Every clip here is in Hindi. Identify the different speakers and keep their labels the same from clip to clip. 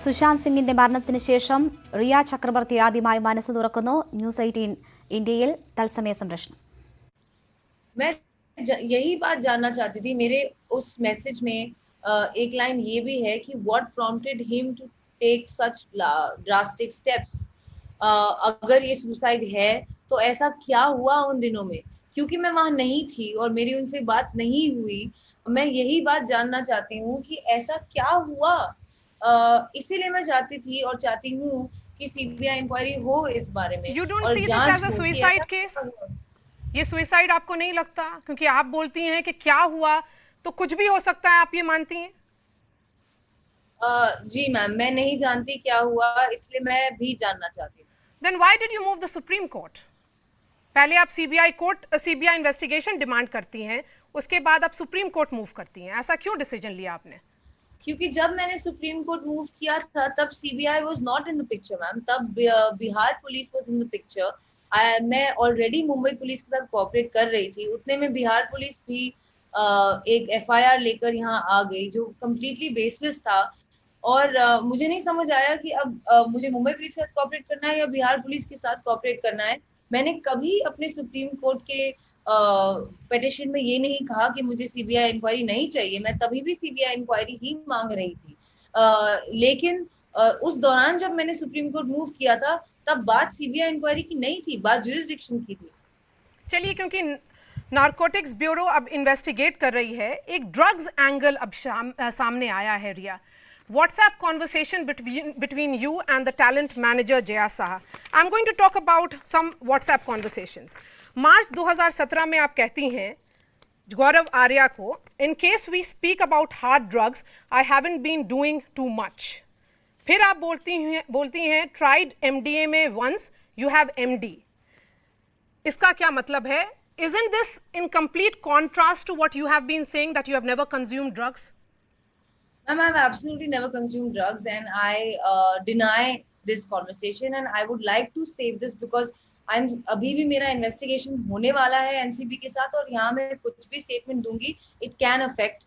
Speaker 1: സുശാന്ത് സിംഗിന്റെ മരണത്തിന് ശേഷം റിയ ചക്രവർത്തി ആദ്യമായി മനസ്സ് തുറക്കുന്നു. ന്യൂസ് 18 ഇന്ത്യയിൽ തത്സമയ സംപ്രേഷണം.
Speaker 2: मैं यही बात जानना चाहती थी. मेरे उस मैसेज में एक लाइन ये भी है कि what prompted him to take such drastic steps. अगर ये सुसाइड है तो ऐसा क्या हुआ उन दिनों में, क्योंकि मैं वहां नहीं थी और मेरी उनसे बात नहीं हुई. मैं यही बात जानना चाहती हूँ कि ऐसा क्या हुआ. इसीलिए मैं चाहती थी और चाहती हूँ कि सीबीआई इंक्वायरी हो इस बारे में.
Speaker 3: You don't see this as a suicide case? ये सुसाइड आपको नहीं लगता? क्योंकि आप बोलती हैं कि क्या हुआ तो कुछ भी हो सकता है, आप ये मानती हैं?
Speaker 2: जी मैम, मैं नहीं जानती क्या हुआ, इसलिए मैं भी जानना चाहती हूँ.
Speaker 3: Then why did you move the Supreme Court? पहले आप सीबीआई इन्वेस्टिगेशन डिमांड करती हैं, उसके बाद आप सुप्रीम कोर्ट मूव करती हैं. ऐसा क्यों डिसीजन लिया आपने?
Speaker 2: क्योंकि जब मैंने सुप्रीम कोर्ट मूव किया था तब CBI was not in the picture ma'am. तब Bihar police was in the picture. मैं ऑलरेडी मुंबई पुलिस के साथ कोऑपरेट कर रही थी. उतने में बिहार पुलिस भी एक एफआईआर लेकर यहाँ आ गई जो कम्प्लीटली बेसलेस था. और मुझे नहीं समझ आया कि अब मुझे मुंबई पुलिस के साथ कोऑपरेट करना है या बिहार पुलिस के साथ कोऑपरेट करना है. मैंने कभी अपने सुप्रीम कोर्ट के पिटिशन में ये नहीं कहा कि मुझे सीबीआई इंक्वायरी नहीं चाहिए. मैं तभी भी सीबीआई इंक्वायरी ही मांग रही थी. लेकिन उस दौरान जब मैंने सुप्रीम कोर्ट मूव किया था तब बात सीबीआई इंक्वायरी की नहीं थी, बात ज्यूरिसडिक्शन की थी.
Speaker 3: चलिए, क्योंकि नारकोटिक्स ब्यूरो अब इन्वेस्टिगेट कर रही है, एक ड्रग्स एंगल अब सामने आया है. रिया, WhatsApp conversation between you and the talent manager Jaya Saha. I'm going to talk about some WhatsApp conversations. मार्च 2017 में आप कहती हैं गौरव आर्या को, in case we speak about hard drugs, I haven't been doing too much. फिर आप बोलती हैं tried MDA में once, you have MD. इसका क्या मतलब है? Isn't this in complete contrast to what you have been saying that you have never consumed drugs?
Speaker 2: Ma'am, I've absolutely never consumed drugs and I deny this conversation and I would like to save this because अभी भी मेरा इन्वेस्टिगेशन होने वाला है एनसीबी के साथ और यहाँ मैं कुछ भी स्टेटमेंट दूंगी it can affect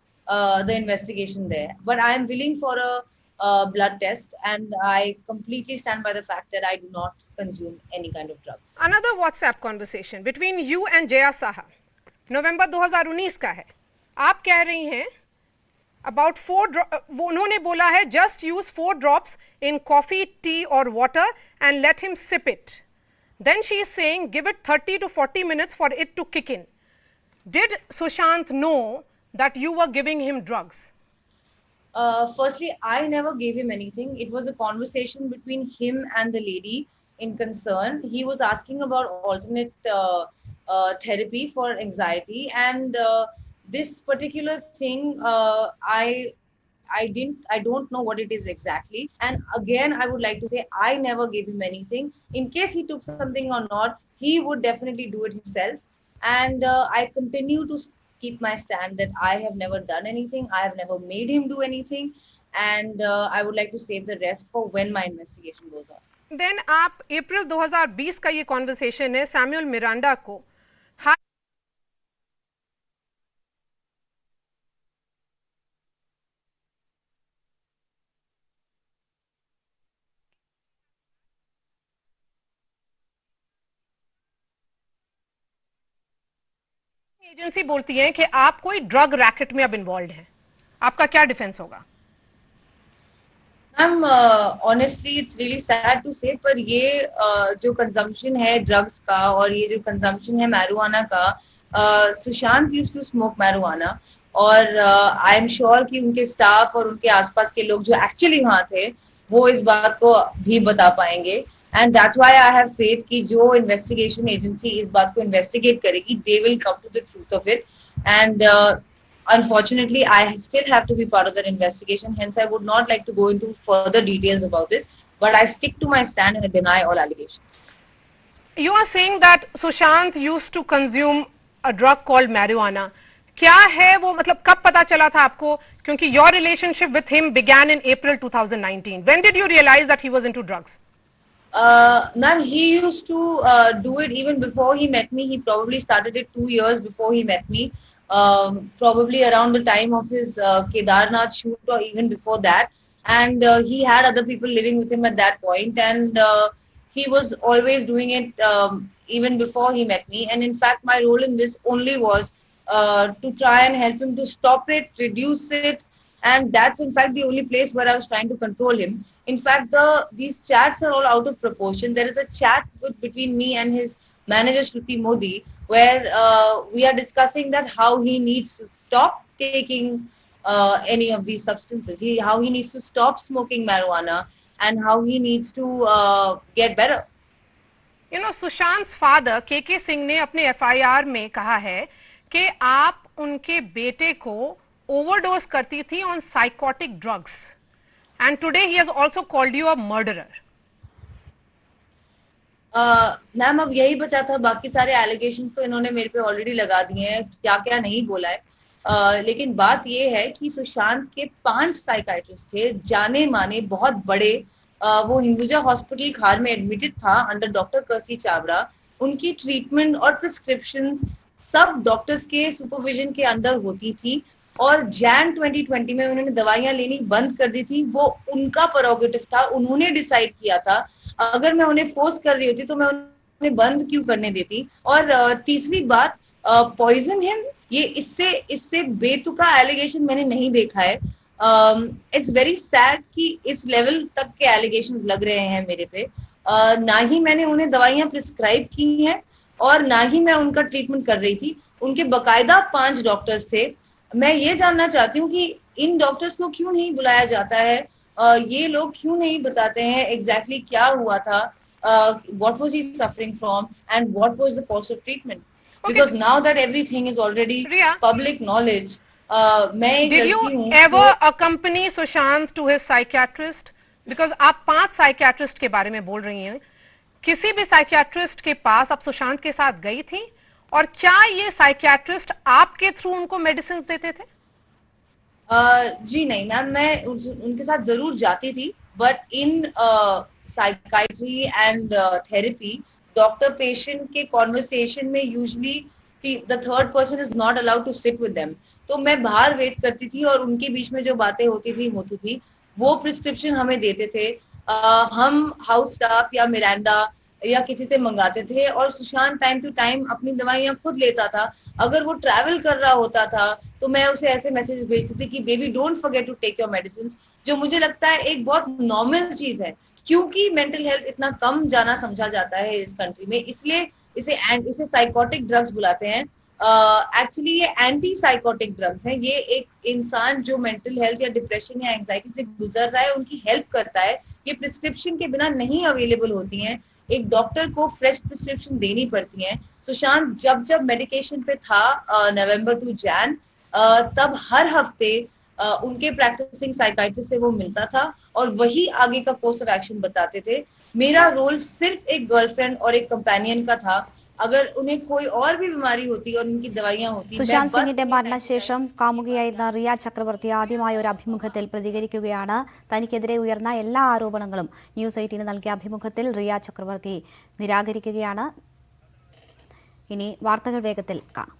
Speaker 2: the investigation there. But I am willing for a blood test and I completely stand by the fact that I do not consume any kind of drugs.
Speaker 3: Another WhatsApp conversation between you and Jaya Saha, नवंबर 2019 का है. आप कह रही हैं about 4 उन्होंने बोला है just use 4 drops in coffee, tea or water and let him sip it. Then she is saying give it 30 to 40 minutes for it to kick in. Did Sushant know that you were giving him drugs?
Speaker 2: Firstly, I never gave him anything. It was a conversation between him and the lady in concern. He was asking about alternate therapy for anxiety and this particular thing I don't know what it is exactly. And again, I would like to say I never gave him anything. In case he took something or not, he would definitely do it himself. And I continue to keep my stand that I have never done anything. I have never made him do anything. And I would like to save the rest for when my investigation goes on.
Speaker 3: Then आप अप्रैल 2020 का ये कॉन्वर्सेशन है सैमुअल मिरांडा को एजेंसी बोलती है कि आप कोई ड्रग रैकेट में अब इन्वॉल्व हैं. आपका क्या डिफेंस होगा?
Speaker 2: Ma'am, honestly it's really sad to say, पर ये जो कंजम्पशन है ड्रग्स का और ये जो कंजम्पशन है मैरिजुआना का, Sushant used to smoke marijuana और आई एम श्योर कि उनके स्टाफ और उनके आसपास के लोग जो एक्चुअली वहाँ थे वो इस बात को भी बता पाएंगे. And that's why I have faith कि जो investigation agency इस बात को investigate करेगी, they will come to the truth of it. And unfortunately, I still have to be part of that investigation. Hence, I would not like to go into further details about this. But I stick to my stand and I deny all allegations.
Speaker 3: You are saying that Sushant used to consume a drug called marijuana. क्या है वो, मतलब कब पता चला था आपको? क्योंकि your relationship with him began in April 2019. When did you realize that he was into drugs?
Speaker 2: Ma'am, he used to do it even before he met me. He probably started it 2 years before he met me. Probably around the time of his Kedarnath shoot or even before that. and he had other people living with him at that point, and he was always doing it even before he met me. And in fact, my role in this only was to try and help him to stop it, reduce it, and that's in fact the only place where I was trying to control him. In fact, these chats are all out of proportion. There is a chat between me and his manager Shruti Modi, where we are discussing that how he needs to stop taking any of these substances, how he needs to stop smoking marijuana, and how he needs to get better.
Speaker 3: You know, Sushant's father KK Singh ने अपने FIR में कहा है कि आप उनके बेटे को ओवरडोज करती थी on psychotic drugs, and today he has also called you a murderer.
Speaker 2: Ma'am, अब यही बचा था, बाकी सारे एलिगेशंस तो इन्होंने मेरे पे ऑलरेडी लगा दिए हैं, क्या क्या नहीं बोला है. लेकिन बात ये है कि सुशांत के 5 साइकाइट्रिस्ट थे, जाने माने बहुत बड़े. वो हिंदुजा हॉस्पिटल खार में एडमिटेड था अंडर डॉक्टर कर्सी चावड़ा. उनकी ट्रीटमेंट और प्रिस्क्रिप्शन सब डॉक्टर्स के सुपरविजन के अंदर होती थी, और जैन 2020 में उन्होंने दवाइयां लेनी बंद कर दी थी. वो उनका प्रोरोगेटिव था, उन्होंने डिसाइड किया था. अगर मैं उन्हें फोर्स कर रही होती तो मैं उन्हें बंद क्यों करने देती. और तीसरी बात, पॉइजन हिम, ये इससे बेतुका एलिगेशन मैंने नहीं देखा है. इट्स वेरी सैड कि इस लेवल तक के एलिगेशंस लग रहे हैं मेरे पे. ना ही मैंने उन्हें दवाइयां प्रिस्क्राइब की हैं और ना ही मैं उनका ट्रीटमेंट कर रही थी. उनके बकायदा 5 डॉक्टर्स थे. मैं ये जानना चाहती हूँ कि इन डॉक्टर्स को क्यों नहीं बुलाया जाता है, ये लोग क्यों नहीं बताते हैं एग्जैक्टली क्या हुआ था, what was he suffering from and what was the course of treatment. Because now that everything is already public knowledge. मैं एक
Speaker 3: डिड यू
Speaker 2: लड़की हूँ.
Speaker 3: Ever accompany Sushant to his psychiatrist? Because आप 5 साइकियाट्रिस्ट के बारे में बोल रही हैं, किसी भी साइकियाट्रिस्ट के पास आप सुशांत के साथ गई थी, और क्या ये साइकियाट्रिस्ट आपके थ्रू उनको मेडिसिन देते थे?
Speaker 2: जी नहीं मैम, मैं उनके साथ जरूर जाती थी, but in psychiatry and therapy doctor patient के कॉन्वर्सेशन में usually the third person is not allowed to sit with them. तो मैं बाहर वेट करती थी और उनके बीच में जो बातें होती थी वो प्रिस्क्रिप्शन हमें देते थे. हम हाउस स्टाफ या मिरांडा या किसी से मंगाते थे, और सुशांत टाइम टू टाइम अपनी दवाइयां खुद लेता था. अगर वो ट्रैवल कर रहा होता था तो मैं उसे ऐसे मैसेज भेजती थी कि baby don't forget to take your medicine, जो मुझे लगता है एक बहुत नॉर्मल चीज है, क्योंकि मेंटल हेल्थ इतना कम जाना समझा जाता है इस कंट्री में, इसलिए इसे साइकोटिक ड्रग्स बुलाते हैं. एक्चुअली ये एंटी साइकोटिक ड्रग्स हैं. ये एक इंसान जो मेंटल हेल्थ या डिप्रेशन या एंजाइटी से गुजर रहा है उनकी हेल्प करता है. ये प्रिस्क्रिप्शन के बिना नहीं अवेलेबल होती हैं, एक डॉक्टर को फ्रेश प्रिस्क्रिप्शन देनी पड़ती है. सुशांत जब मेडिकेशन पे था नवंबर टू जैन, तब हर हफ्ते उनके प्रैक्टिसिंग साइकाइट्रिस्ट से वो मिलता था और वही आगे का कोर्स ऑफ एक्शन बताते थे. मेरा रोल सिर्फ एक गर्लफ्रेंड और एक कंपेनियन का था. अगर उन्हें कोई और भी बीमारी होती और उनकी दवाइयां होती.
Speaker 1: സുശാന്ത് സിംഗിന്റെ മരണശേഷം കാമുകിയായിരുന്ന റിയ ചക്രവർത്തി ആദ്യമായ ഒരു അഭിമുഖത്തിൽ പ്രതികരിക്കുകയാണ്. തനിക്കെതിരെ ഉയർന്ന എല്ലാ ആരോപണങ്ങളും ന്യൂസ് 18 നൽകിയ അഭിമുഖത്തിൽ റിയ ചക്രവർത്തി നിരാകരിക്കുകയാണ്. ഇനി വാർത്തകൾ വേഗത്തിൽ കാണാം.